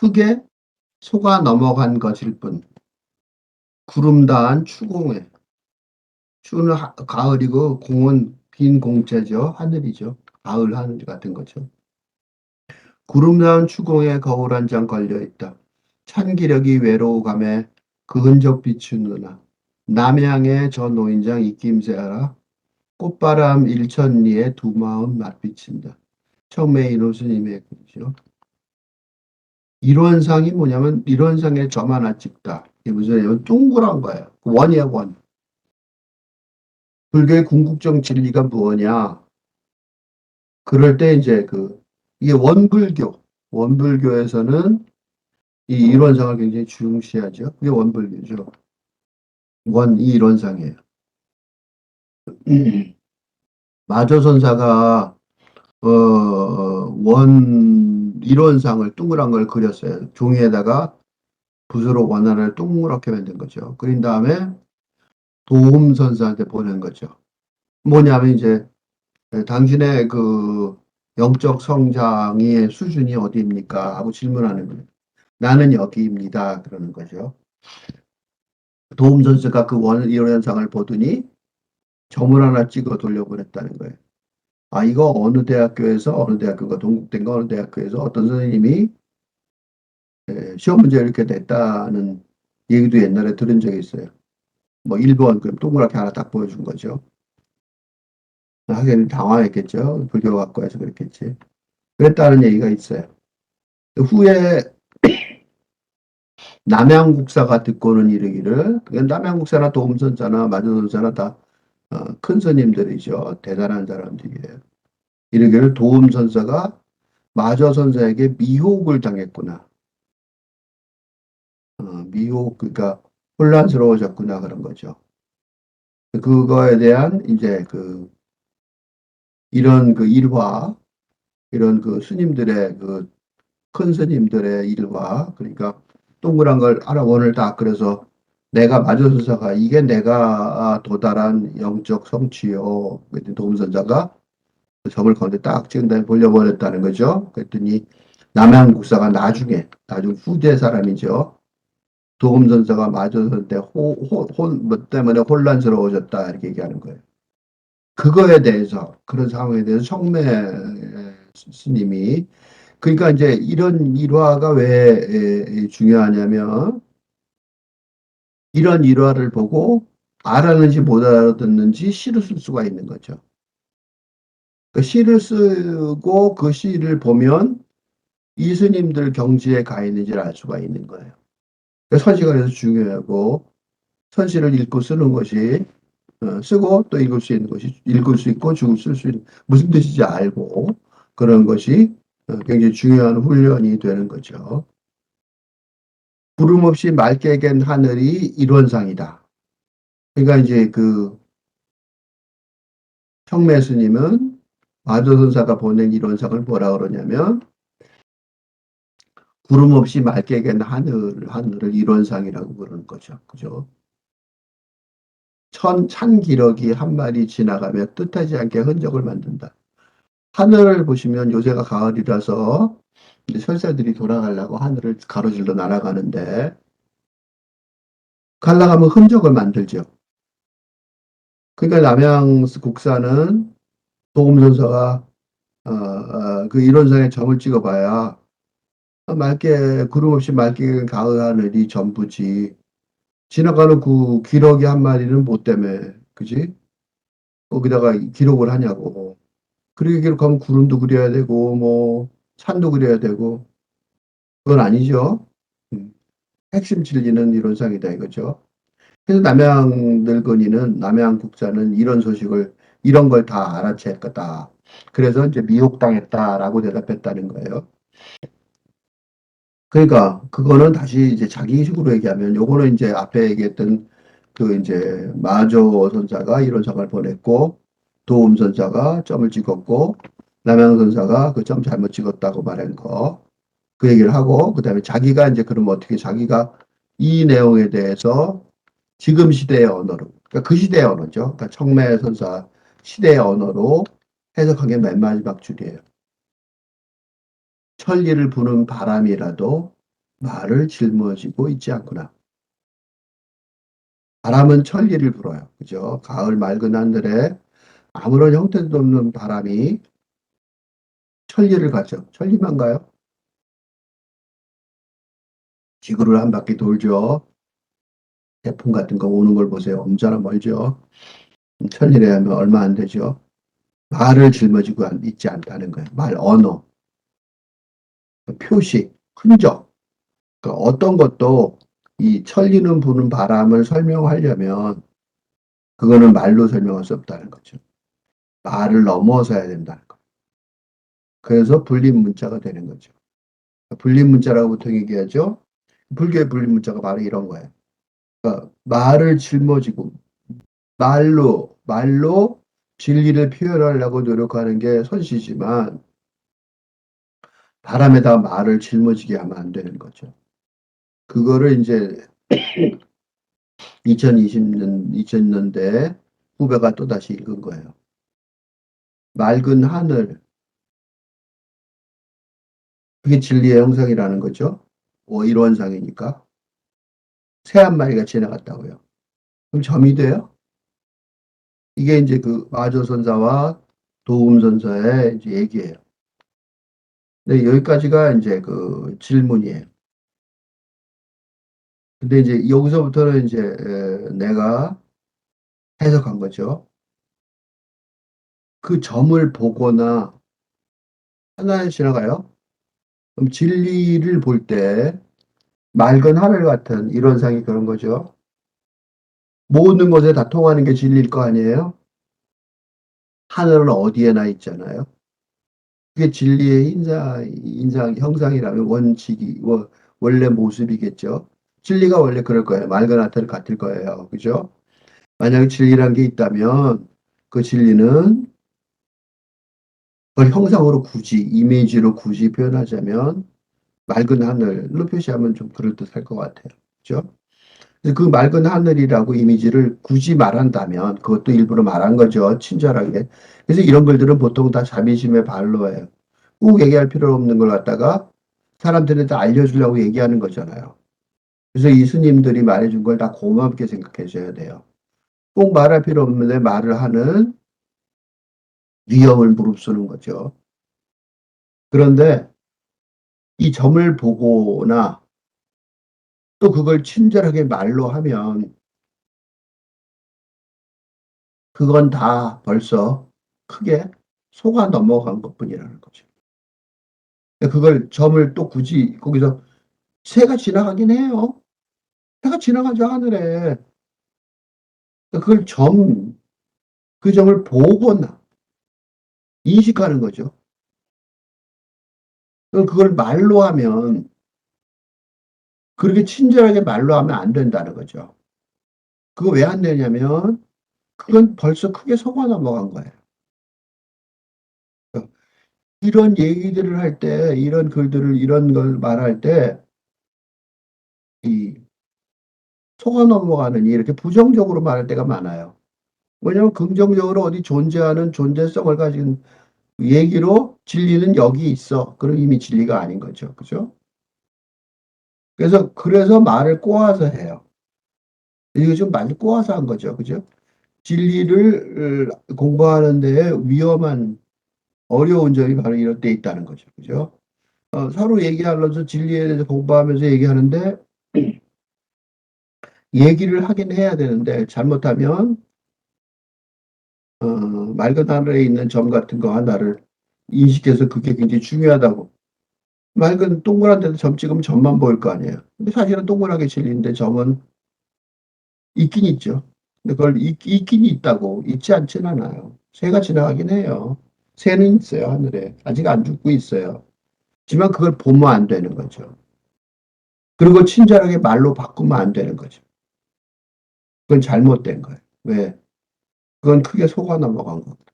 흙에 속아 넘어간 것일 뿐 구름 다한 추공에. 추는 가을이고 공은 빈 공채죠. 하늘이죠. 가을 하늘 같은 거죠. 구름 다한 추공에 거울 한 장 걸려 있다. 찬 기력이 외로우감에 그 흔적 비추느나 남양의 저 노인장 입김새하라. 꽃바람 일천리에 두 마음 맞비친다. 청매 인호스님의 글이죠. 일원상이 뭐냐면 일원상에 점 하나 찍다. 이게 무슨 얘기냐면 동그란 거예요. 원이야 원. 불교의 궁극적 진리가 무엇이냐? 그럴 때 이제 이게 원불교에서는 이 일원상을 굉장히 중시하죠. 그게 원불교죠. 이 일원상이에요. 마조선사가 원 일원상을 동그란 걸 그렸어요. 종이에다가 붓으로 원하를 동그랗게 만든 거죠. 그린 다음에 도움선사한테 보낸 거죠. 뭐냐면 이제 당신의 영적 성장의 수준이 어디입니까? 하고 질문하는 거예요. 나는 여기입니다. 그러는 거죠. 도움선사가 그 원 일원상을 보더니 점을 하나 찍어 돌려보냈다는 거예요. 아, 이거 어느 대학교가 동국대인가 어느 대학교에서 어떤 선생님이 시험 문제 이렇게 냈다는 얘기도 옛날에 들은 적이 있어요. 뭐 1번 그럼 동그랗게 하나 딱 보여준 거죠. 하긴 당황했겠죠. 불교학과에서 그랬겠지. 그랬다는 얘기가 있어요. 후에 남양국사가 듣고는 이르기를, 남양국사나 도움선사나 마조선사나 다 큰 스님들이죠. 대단한 사람들이에요. 이르기를 도움선사가 마조선사에게 미혹을 당했구나. 미혹, 그러니까 혼란스러워졌구나 그런 거죠. 그거에 대한 이제 이런 일화, 이런 스님들의 큰 스님들의 일화, 그러니까 동그란 걸 하나 원을 딱 그래서 내가 마조선사가 이게 내가 도달한 영적 성취요. 그랬더니 도움선사가 점을 가운데 딱 찍은 다음에 돌려버렸다는 거죠. 그랬더니 남양국사가 나중 후대 사람이죠. 도움선사가 마조선사 뭐 때문에 혼란스러워졌다 이렇게 얘기하는 거예요. 그거에 대해서 그런 상황에 대해서 청매 스님이 그러니까 이제 이런 일화가 왜 중요하냐면 이런 일화를 보고 알았는지 못 알아듣는지 시를 쓸 수가 있는 거죠. 그 시를 쓰고 그 시를 보면 이 스님들 경지에 가 있는지를 알 수가 있는 거예요. 그러니까 선시가 그래서 중요하고 선시를 읽고 쓰는 것이 쓰고 또 읽을 수 있는 것이 읽을 수 있고 죽을 쓸 수 있는 무슨 뜻인지 알고 그런 것이 굉장히 중요한 훈련이 되는 거죠. 구름 없이 맑게 갠 하늘이 일원상이다. 그러니까 이제 청매 스님은 마조선사가 보낸 일원상을 뭐라 그러냐면 구름 없이 맑게 갠 하늘을 일원상이라고 그러는 거죠. 그죠? 찬 기러기 한 마리 지나가며 뜻하지 않게 흔적을 만든다. 하늘을 보시면 요새가 가을이라서 이제 설사들이 돌아가려고 하늘을 가로질러 날아가는데 갈라가면 흔적을 만들죠. 그러니까 남양국사는 도움선사가 그 일원상에 점을 찍어봐야 구름 없이 맑게 가을 하늘이 전부지. 지나가는 그 기러기 한 마리는 뭐 때문에, 그지? 거기다가 기록을 하냐고. 그렇게 기록하면 구름도 그려야 되고, 뭐, 산도 그려야 되고, 그건 아니죠. 음, 핵심 진리는 이론상이다 이거죠. 그래서 남양국사는 이런 소식을, 이런 걸 다 알아챘 거다. 그래서 이제 미혹당했다라고 대답했다는 거예요. 그러니까 그거는 다시 이제 자기식으로 얘기하면 요거는 이제 앞에 얘기했던 이제 마조 선사가 이런 상을 보냈고 도움 선사가 점을 찍었고 남양 선사가 그 점 잘못 찍었다고 말한 거 그 얘기를 하고 그다음에 자기가 이제 그럼 어떻게 자기가 이 내용에 대해서 지금 시대의 언어로 그러니까 그 시대의 언어죠. 그러니까 청매 선사 시대의 언어로 해석한 게 맨 마지막 줄이에요. 천리를 부는 바람이라도 말을 짊어지고 있지 않구나. 바람은 천리를 불어요. 그죠? 가을 맑은 하늘에 아무런 형태도 없는 바람이 천리를 가죠. 천리만 가요? 지구를 한 바퀴 돌죠. 태풍 같은 거 오는 걸 보세요. 엄청나 멀죠. 천리래 하면 얼마 안 되죠. 말을 짊어지고 있지 않다는 거예요. 말, 언어, 표시, 흔적. 그러니까 어떤 것도 이 천리는 부는 바람을 설명하려면 그거는 말로 설명할 수 없다는 거죠. 말을 넘어서야 된다는 거. 그래서 불림 문자가 되는 거죠. 불림 문자라고 보통 얘기하죠. 불교의 불림 문자가 바로 이런 거예요. 그러니까 말을 짊어지고 말로 진리를 표현하려고 노력하는 게 선시지만 바람에다 말을 짊어지게 하면 안 되는 거죠. 그거를 이제 2020년, 2000년대 후배가 또다시 읽은 거예요. 맑은 하늘, 그게 진리의 형상이라는 거죠. 일원상이니까. 새 한 마리가 지나갔다고요. 그럼 점이 돼요? 이게 이제 그 마조선사와 도움선사의 이제 얘기예요. 네, 여기까지가 이제 그 질문이에요. 근데 이제 여기서부터는 이제 내가 해석한 거죠. 그 점을 보거나 하나에 지나가요. 그럼 진리를 볼 때 맑은 하늘 같은 이런 상이 그런 거죠. 모든 것에 다 통하는 게 진리일 거 아니에요? 하늘은 어디에나 있잖아요. 그게 진리의 형상이라면 원칙이, 원래 모습이겠죠. 진리가 원래 그럴 거예요. 맑은 하늘 같을 거예요. 그죠? 만약에 진리란 게 있다면 그 진리는 그걸 형상으로 굳이, 이미지로 굳이 표현하자면 맑은 하늘로 표시하면 좀 그럴듯할 것 같아요. 그죠? 그래서 그 맑은 하늘이라고 이미지를 굳이 말한다면 그것도 일부러 말한 거죠. 친절하게. 그래서 이런 글들은 보통 다 자비심의 발로예요. 꼭 얘기할 필요 없는 걸 갖다가 사람들한테 알려주려고 얘기하는 거잖아요. 그래서 이 스님들이 말해준 걸 다 고맙게 생각해 줘야 돼요. 꼭 말할 필요 없는데 말을 하는 위험을 무릅쓰는 거죠. 그런데 이 점을 보거나 또 그걸 친절하게 말로 하면 그건 다 벌써 크게 속아 넘어간 것뿐이라는 거죠. 그걸 점을 또 굳이 거기서 새가 지나가긴 해요. 새가 지나가죠, 하늘에. 그걸 그 점을 보거나 인식하는 거죠. 그걸 말로 하면 그렇게 친절하게 말로 하면 안 된다는 거죠. 그거 왜 안 되냐면 그건 벌써 크게 속아 넘어간 거예요. 이런 얘기들을 할 때, 이런 글들을, 이런 걸 말할 때, 이 속아 넘어가는 이렇게 부정적으로 말할 때가 많아요. 왜냐하면 긍정적으로 어디 존재하는 존재성을 가진 얘기로 진리는 여기 있어. 그럼 이미 진리가 아닌 거죠. 그죠? 그래서 말을 꼬아서 해요. 이거 좀 많이 꼬아서 한 거죠. 그죠? 진리를 공부하는 데에 위험한, 어려운 점이 바로 이럴 때 있다는 거죠. 그죠? 서로 얘기하면서 진리에 대해서 공부하면서 얘기하는데, 얘기를 하긴 해야 되는데, 잘못하면, 맑은 하늘에 있는 점 같은 거 하나를 인식해서 그게 굉장히 중요하다고. 맑은 동그란 데도 점 찍으면 점만 보일 거 아니에요. 근데 사실은 동그랗게 진리인데 점은 있긴 있죠. 근데 그걸 있긴 있다고, 있지 않진 않아요. 새가 지나가긴 해요. 새는 있어요, 하늘에. 아직 안 죽고 있어요. 하지만 그걸 보면 안 되는 거죠. 그리고 친절하게 말로 바꾸면 안 되는 거죠. 그건 잘못된 거예요. 왜? 그건 크게 속아 넘어간 거거든.